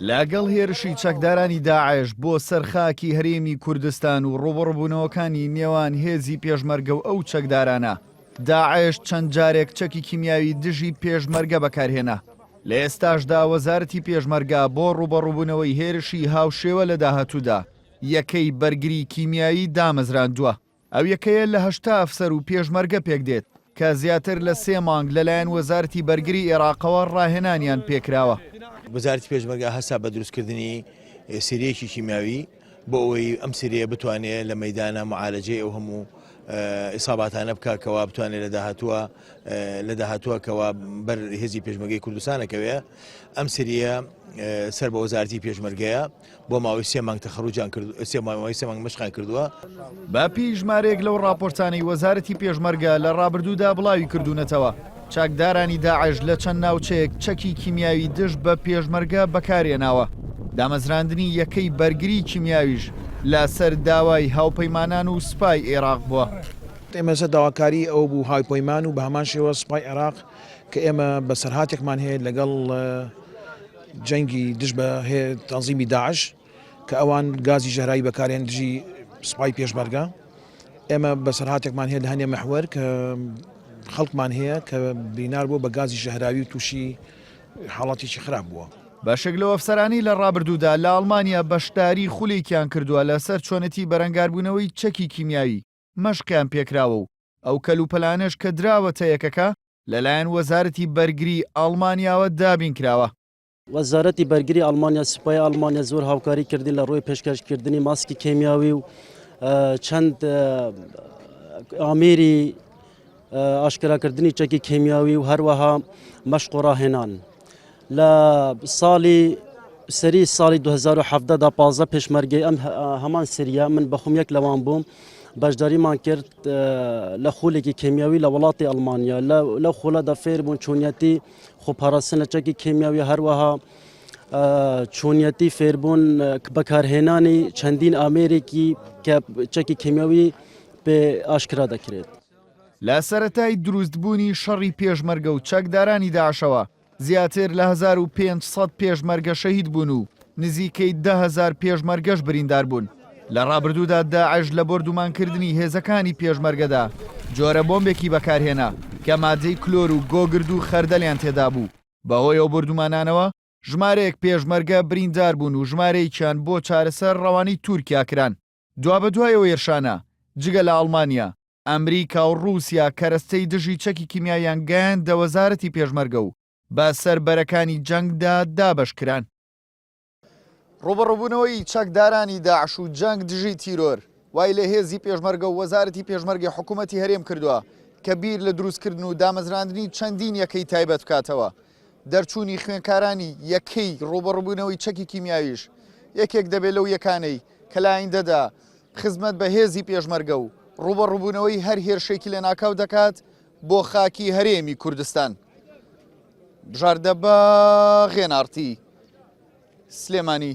لاگەڵ هێرشی چەکدارانی داعش بۆ سەرخاکی هەرێمی کوردستان و ڕوبڕبوونەوەکانی نێوان هێزی پێشمەرگە و ئەو چەکدارانە داعش چەند جارێک چەکی کیمیاوی دژی پێشمەرگە بەکارهێنا. لە ئێستاشدا وەزارەتی پێشمەرگە بۆ ڕوبەڕووبوونەوەی هێرشی هاوشێوە لە داهاتوودا یەکەی بەرگری کیمیایی دامەزراندووە. ئەو یەکەیە لە 8 ئەفسەر و پێشمەرگە پێک دێت کە زیاتر لە 3 مانگ لەلایەن وەزارەتی بەرگری عێراقەوە ڕاهێنانیان پێکراوە. وەزارەتی پێشمەرگە هەستا بە دروستکردنی سریەکی کیمیاوی بۆ ئەوەی ئەم سریە بتوانێت لە مەیدانە معالەجەی ئەو هەموو ئیساباتانە بکاتکەوە بتوانێت لە داهاتووە کەوا بەر هێزی پێشمەرگەی کوردستانەکەوێ. ئەم سریە سەر بە وەزارەتی پێشمەرگەیە بۆ ماوەی 3 مانگ تەخەڕوجان کرد، 3 مانگ مەشقان کردووە. باپی ژمارەیەک لەو راپۆرتانەی وەزارەتی پێشمەرگە لە ڕابردوودا بڵاوی کردوونەتەوە چاکدارانی داعش لە چەند ناوچەیەک چەکی کیمیاوی دژ بە پێشمەرگە بەکارهێناوە. دامەزراندنی یەکەی بەرگری کیمیاویش لە سەر داوای هاوپەیمانان و سوپای عێراق بووە. ئێمە داواکاری ئەو بوو هاوپەیمان و بە هەمان شێوە سوپای عێراق کە ئێمە بەسەرهاتێکمان هەیە لەگەڵ جەنگی دژ بە تەنزیمی داعش کە ئەوان گازی ژەهرایی بەکارهێن دژی سوپای پێشمەرگە. ئێمە بەسەرهاتێکمان هەیە لە هەنێ مەحوەر کە خەڵکمان هەیە کە بینار بوو بە گازی ژەهراوی و تووشی حاڵەتێکی خراپ بووە. بەشێک لەو ئەفسەرانی لە ڕابردوودا لە ئەڵمانیا بەشداری خولێکیان کردووە لەسەر چۆنەتی بەرەنگاربوونەوەی چەکی کیمیاوی مەشقیان پێکراوە و ئەو کەلوپەلانش کە دراوەتە یەکەکە لەلایەن وەزارەتی بەرگری ئەڵمانیاوە دابین کراوە. وەزارەتی بەرگری ئەڵمانیا سوپای ئەڵمانیا زۆر هاوکاری کردی لە ڕۆی پێشکەشکردنی ماسکی کیمیاوی و چەند ئامێری ئاشکراکردنی چەکی کیمیاوی و هەروەها مەشق و ڕاهێنان. لە سەری ساڵی 2017 15 پێشمەرگەی ئەم هەمان سریە من بەخوم یەک لەوان بووم بەشداریمان کرد لە خولێکی کیمیاوی لە وڵاتی ئەڵمانیا. لەو خولەدا فێر بوون چۆنیەتی خۆپاراستن لە چەکی کیمیاوی هەروەها چۆنیەتی فێربوون بەکارهێنانی چەندین ئامێرێکی کە چەکی کیمیاوی پێ ئاشکرا دەکرێت. لە سەرەتای دروستبوونی شەڕی پێشمەرگە و چەکدارانی داعشەوە زیاتر لە 1500 پێشمەرگە شەهید بوون و نزیکەی 10,000 پێشمەرگەش بریندار بوون. لە ڕابردوودا داعش لە بردومانکردنی هێزەکانی پێشمەرگەدا جۆرە بۆمبێکی بەکارهێنا کە مادەی کلۆر و گۆگرد و خەردەلیان تێدا بوو. بەهۆی ئەو بردومانانەوە ژمارەیەک پێشمەرگە بریندار بوون و ژمارەیەکیان بۆ چارەسەر ڕەوانەی تورکیا کران. دوا بە دوایەوە ێرشانە جگە لە ئەڵمانیا، ئەمریکا و رووسیا کەرەستەی دژی چەکی کیمیایان گەیاندە وەزارەتی پێشمەرگە و بە سەربەرەکانی جەنگدا دابەشکران. ڕوبەڕووبوونەوەی چەکدارانی داعش و جەنگ دژی تیرۆر وای لە هێزی پێشمەرگە و وەزارەتی پێشمەرگی حکوومەتی هەرێم کردووە کە بیر لە دروستکردن و دامەزراندنی چەندین یەکەی تایبەت بکاتەوە. دەرچوونی خوێنکارانی یەکەی ڕوبەڕووبوونەوەی چەکی کیمیاویش یەکێک دەبێت لەو یەکانەی کە لایندەدا خزمەت بە هێزی پێشمەرگە و ڕوبەڕووبوونەوەی هەر هێرشێکی لە ناکاو دەکات بۆ خاکی هەرێمی کوردستان. بژاردە بە غێنارتی سلێمانی